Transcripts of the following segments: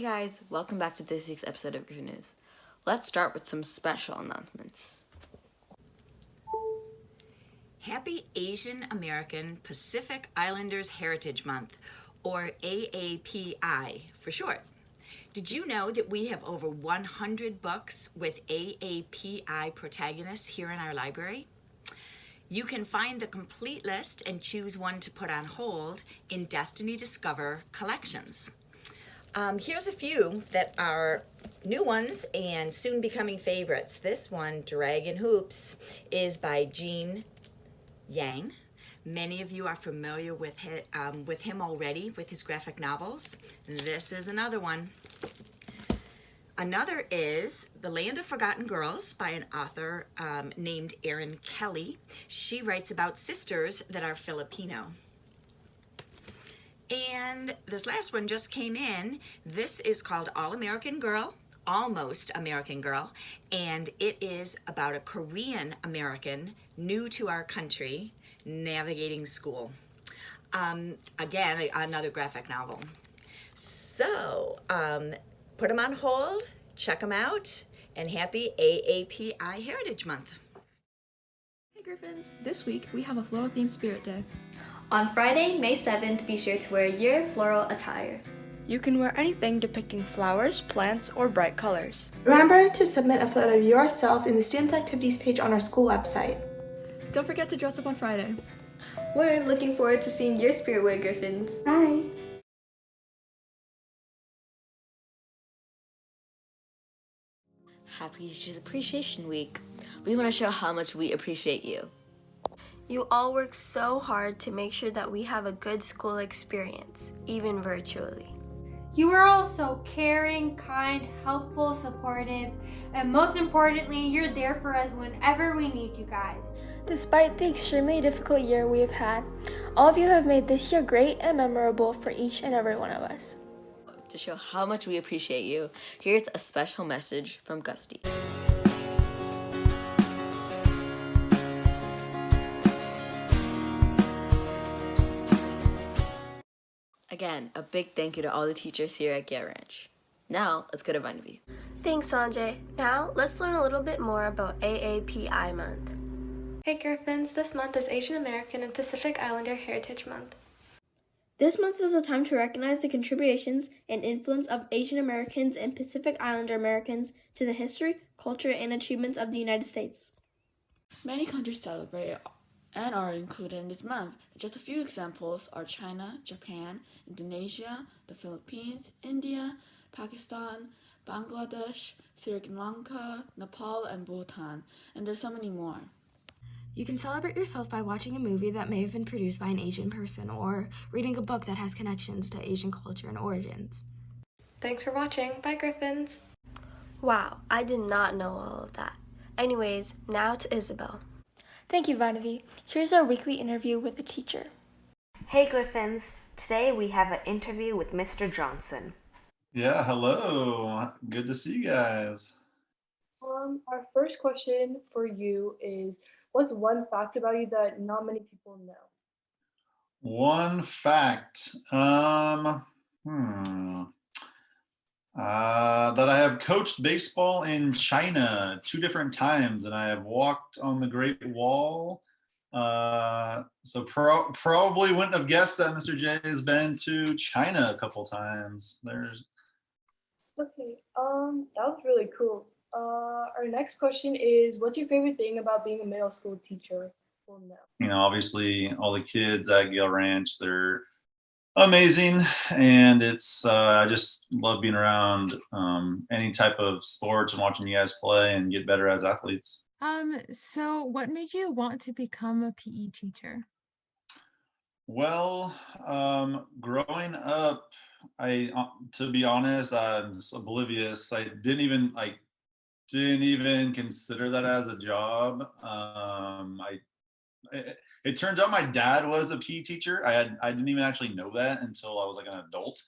Hey guys, welcome back to this week's episode of Gryphon News. Let's start with some special announcements. Happy Asian American Pacific Islanders Heritage Month, or AAPI for short. Did you know that we have over 100 books with AAPI protagonists here in our library? You can find the complete list and choose one to put on hold in Destiny Discover collections. Here's a few that are new ones and soon becoming favorites. This one, Dragon Hoops, is by Gene Yang. Many of you are familiar with him already with his graphic novels. This is another one. Another is The Land of Forgotten Girls by an author named Erin Kelly. She writes about sisters that are Filipino. And this last one just came in. This is called All-American Girl, Almost American Girl, and it is about a Korean American new to our country navigating school. Again, another graphic novel. So, put them on hold, check them out, and happy AAPI Heritage Month. Hey Griffins! This week we have a floral themed spirit day. On Friday, May 7th, be sure to wear your floral attire. You can wear anything depicting flowers, plants, or bright colors. Remember to submit a photo of yourself in the Students Activities page on our school website. Don't forget to dress up on Friday. We're looking forward to seeing your spirit wear, Griffins. Bye! Happy Teachers Appreciation Week. We want to show how much we appreciate you. You all work so hard to make sure that we have a good school experience, even virtually. You are all so caring, kind, helpful, supportive, and most importantly, you're there for us whenever we need you guys. Despite the extremely difficult year we have had, all of you have made this year great and memorable for each and every one of us. To show how much we appreciate you, here's a special message from Gusty. Again, a big thank you to all the teachers here at Gale Ranch. Now, let's go to Vanvi. Thanks, Sanjay. Now, let's learn a little bit more about AAPI Month. Hey Griffins, this month is Asian American and Pacific Islander Heritage Month. This month is a time to recognize the contributions and influence of Asian Americans and Pacific Islander Americans to the history, culture, and achievements of the United States. Many countries celebrate and are included in this month. Just a few examples are China, Japan, Indonesia, the Philippines, India, Pakistan, Bangladesh, Sri Lanka, Nepal, and Bhutan, and there's so many more. You can celebrate yourself by watching a movie that may have been produced by an Asian person or reading a book that has connections to Asian culture and origins. Thanks for watching. Bye, Griffins. Wow, I did not know all of that. Anyways, now to Isabel. Thank you, Vanvi. Here's our weekly interview with a teacher. Hey Griffins, today we have an interview with Mr. Johnson. Yeah, hello. Good to see you guys. Our first question for you is, what's one fact about you that not many people know? One fact. That I have coached baseball in China 2 different times, and I have walked on the Great Wall. So probably wouldn't have guessed that Mr. J has been to China a couple times. Okay, that was really cool. Our next question is, what's your favorite thing about being a middle school teacher? Well, no. You know, obviously all the kids at Gale Ranch, they're amazing, and it's I just love being around any type of sports and watching you guys play and get better as athletes. So what made you want to become a PE teacher? Well, growing up, to be honest, I'm just oblivious. I didn't even consider that as a job. It turns out my dad was a PE teacher. I didn't even actually know that until I was like an adult.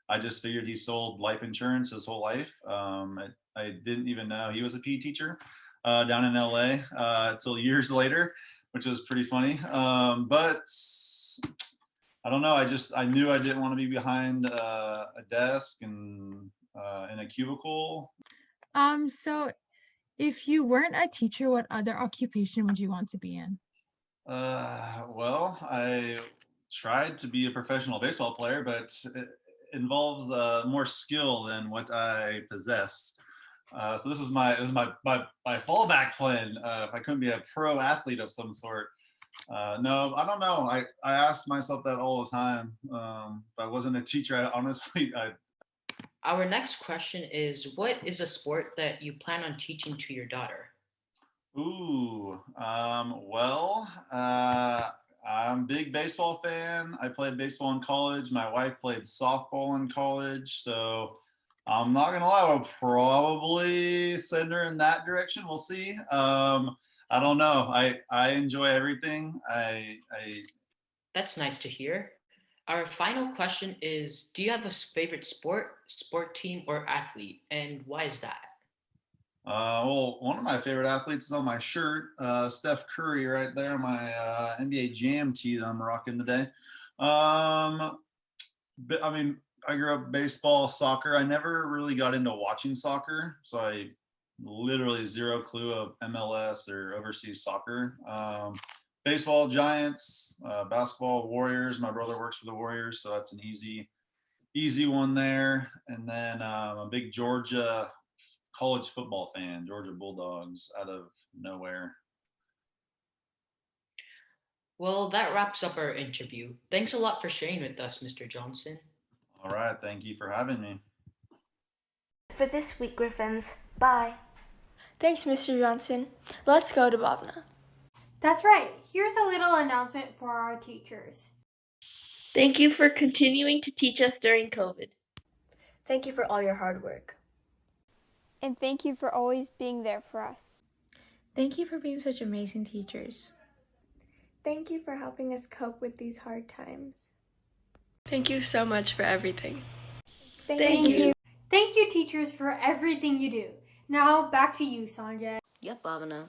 I just figured he sold life insurance his whole life. I didn't even know he was a PE teacher down in LA until years later, which was pretty funny. But I don't know. I knew I didn't want to be behind a desk and in a cubicle. So if you weren't a teacher, what other occupation would you want to be in? Well, I tried to be a professional baseball player, but it involves more skill than what I possess. So this is my fallback plan. If I couldn't be a pro athlete of some sort. No, I don't know. I ask myself that all the time. If I wasn't a teacher, I Our next question is, what is a sport that you plan on teaching to your daughter? Ooh, well, I'm a big baseball fan. I played baseball in college. My wife played softball in college. So I'm not gonna lie, I'll probably send her in that direction. We'll see. I don't know. I enjoy everything. That's nice to hear. Our final question is, do you have a favorite sport team, or athlete, and why is that? Well, one of my favorite athletes is on my shirt, Steph Curry, right there, my NBA Jam tee that I'm rocking today. But, I mean, I grew up baseball, soccer. I never really got into watching soccer, so I literally zero clue of MLS or overseas soccer. Baseball, Giants, basketball, Warriors. My brother works for the Warriors, so that's an easy one there. And then I'm a big Georgia college football fan, Georgia Bulldogs out of nowhere. Well, that wraps up our interview. Thanks a lot for sharing with us, Mr. Johnson. All right, thank you for having me. For this week, Gryphons, bye. Thanks, Mr. Johnson. Let's go to Bhavna. That's right. Here's a little announcement for our teachers. Thank you for continuing to teach us during COVID. Thank you for all your hard work. And thank you for always being there for us. Thank you for being such amazing teachers. Thank you for helping us cope with these hard times. Thank you so much for everything. Thank you. Thank you, teachers, for everything you do. Now, back to you, Sanjay. Yep, Bhavana.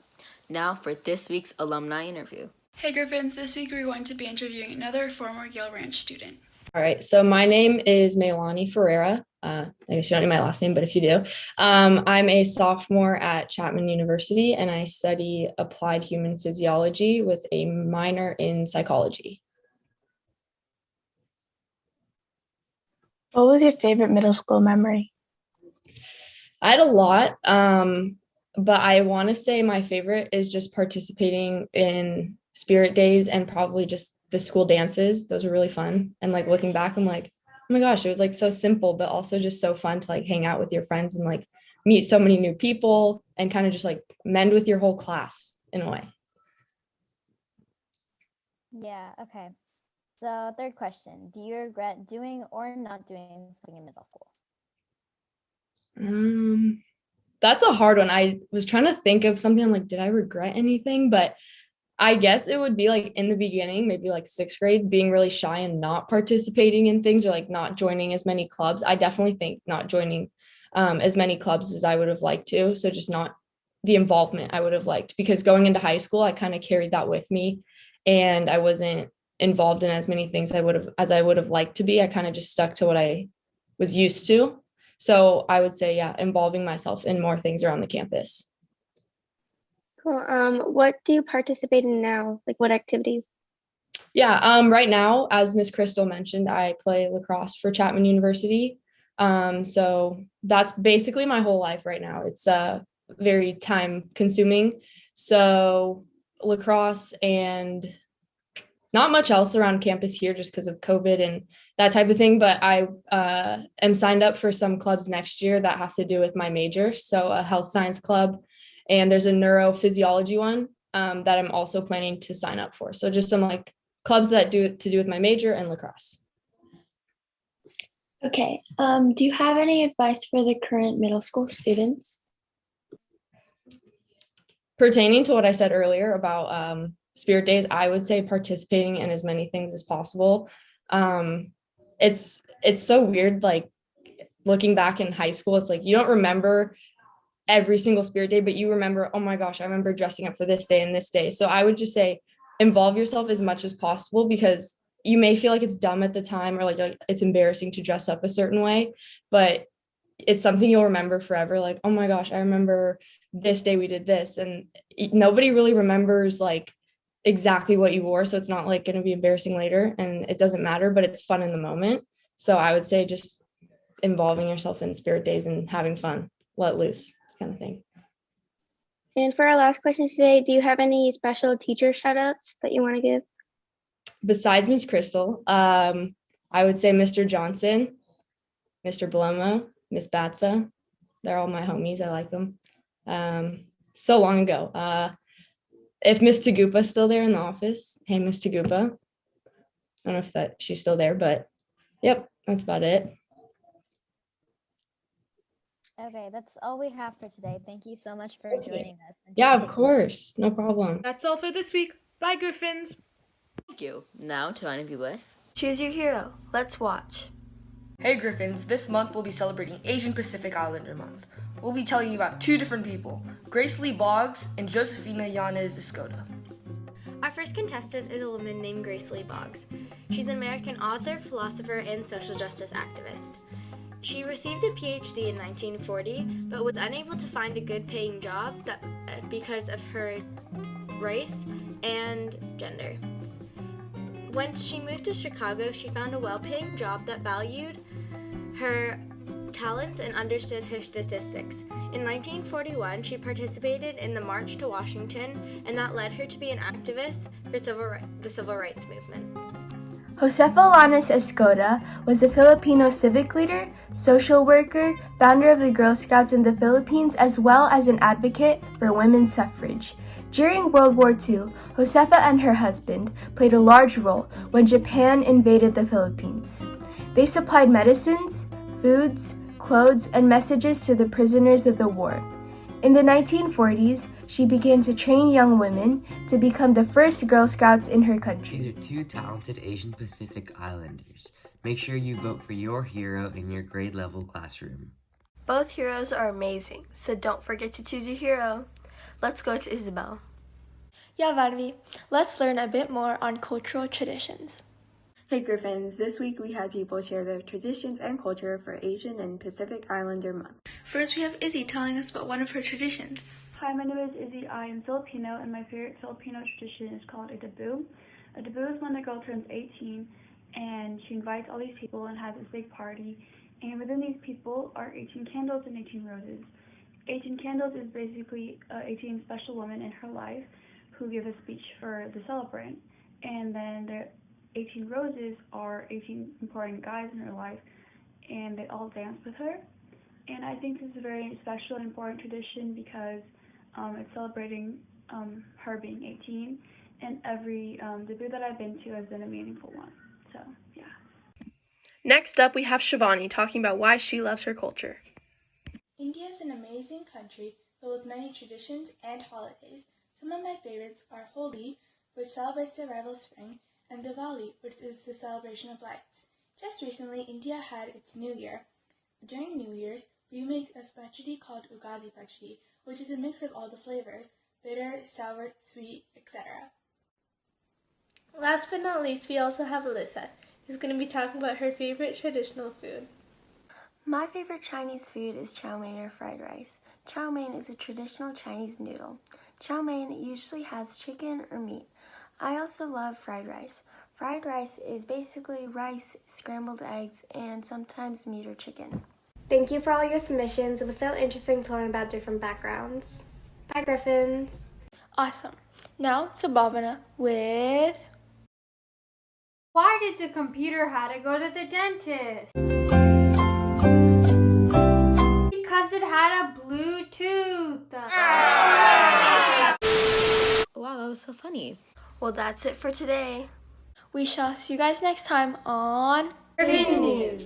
Now for this week's alumni interview. Hey Griffin, this week we're going to be interviewing another former Gale Ranch student. All right, so my name is Maylani Ferreira. I guess you don't need my last name, but if you do. I'm a sophomore at Chapman University, and I study applied human physiology with a minor in psychology. What was your favorite middle school memory? I had a lot, but I want to say my favorite is just participating in spirit days and probably just the school dances. Those were really fun. And like looking back, I'm like, oh my gosh, it was like so simple, but also just so fun to like hang out with your friends and like meet so many new people and kind of just like mend with your whole class in a way. Yeah, okay. So third question, do you regret doing or not doing something in middle school? That's a hard one. I was trying to think of something. I'm like, did I regret anything? But I guess it would be like in the beginning, maybe like sixth grade, being really shy and not participating in things or like not joining as many clubs. I definitely think not joining as many clubs as I would have liked to. So just not the involvement I would have liked, because going into high school, I kind of carried that with me and I wasn't involved in as many things I would have liked to be. I kind of just stuck to what I was used to. So I would say, yeah, involving myself in more things around the campus. Cool. What do you participate in now? Like what activities? Yeah, right now, as Miss Crystal mentioned, I play lacrosse for Chapman University. So that's basically my whole life right now. It's very time consuming. So lacrosse and not much else around campus here just because of COVID and that type of thing. But I am signed up for some clubs next year that have to do with my major. So a health science club, and there's a neurophysiology one that I'm also planning to sign up for. So just some like clubs that do with my major and lacrosse. Okay. Do you have any advice for the current middle school students? Pertaining to what I said earlier about spirit days, I would say participating in as many things as possible. It's so weird, like looking back in high school, it's like you don't remember every single spirit day, but you remember, oh my gosh, I remember dressing up for this day and this day. So I would just say involve yourself as much as possible, because you may feel like it's dumb at the time or like it's embarrassing to dress up a certain way, but it's something you'll remember forever. Like, oh my gosh, I remember this day we did this. And nobody really remembers like exactly what you wore. So it's not like going to be embarrassing later, and it doesn't matter, but it's fun in the moment. So I would say just involving yourself in spirit days and having fun, let loose kind of thing. And for our last question today, do you have any special teacher shout outs that you want to give? Besides Miss Crystal, I would say Mr. Johnson, Mr. Blomo, Miss Batsa. They're all my homies. I like them. So long ago. If Miss Tagupa's still there in the office, hey, Miss Tagupa. I don't know if she's still there, but yep, that's about it. Okay, that's all we have for today. Thank you so much for joining us. Yeah, of course. No problem. That's all for this week. Bye, Gryphons. Thank you. Now to line up with Choose your hero. Let's watch. Hey Gryphons, this month we'll be celebrating Asian Pacific Islander Month. We'll be telling you about two different people, Grace Lee Boggs and Josefina Yanez Escoda. Our first contestant is a woman named Grace Lee Boggs. She's an American author, philosopher, and social justice activist. She received a PhD in 1940, but was unable to find a good paying job because of her race and gender. When she moved to Chicago, she found a well-paying job that valued her talents and understood her statistics. In 1941, she participated in the March to Washington, and that led her to be an activist for the civil rights movement. Josefa Yanez Escoda was a Filipino civic leader, social worker, founder of the Girl Scouts in the Philippines, as well as an advocate for women's suffrage. During World War II, Josefa and her husband played a large role when Japan invaded the Philippines. They supplied medicines, foods, clothes, and messages to the prisoners of the war. In the 1940s, she began to train young women to become the first Girl Scouts in her country. These are two talented Asian Pacific Islanders. Make sure you vote for your hero in your grade level classroom. Both heroes are amazing, so don't forget to choose your hero. Let's go to Isabel. Yeah, Varvi, let's learn a bit more on cultural traditions. Hey Gryphons, this week we had people share their traditions and culture for Asian and Pacific Islander Month. First, we have Izzy telling us about one of her traditions. Hi, my name is Izzy. I am Filipino, and my favorite Filipino tradition is called a debut. A debut is when the girl turns 18, and she invites all these people and has this big party. And within these people are 18 candles and 18 roses. 18 candles is basically 18 special women in her life who give a speech for the celebrant. And then the 18 roses are 18 important guys in her life, and they all dance with her. And I think this is a very special and important tradition because it's celebrating her being 18, and every debut that I've been to has been a meaningful one. So, yeah. Next up, we have Shivani talking about why she loves her culture. India is an amazing country filled with many traditions and holidays. Some of my favorites are Holi, which celebrates the arrival of spring, and Diwali, which is the celebration of lights. Just recently, India had its New Year. During New Year's, we make a pachadi called Ugadi pachadi, which is a mix of all the flavors, bitter, sour, sweet, etc. Last but not least, we also have Alyssa, who's going to be talking about her favorite traditional food. My favorite Chinese food is chow mein or fried rice. Chow mein is a traditional Chinese noodle. Chow mein usually has chicken or meat. I also love fried rice. Fried rice is basically rice, scrambled eggs, and sometimes meat or chicken. Thank you for all your submissions. It was so interesting to learn about different backgrounds. Bye, Gryphons. Awesome. Now to Bhavana with... Why did the computer have to go to the dentist? Because it had a Bluetooth. Wow, that was so funny. Well, that's it for today. We shall see you guys next time on Gryphon News.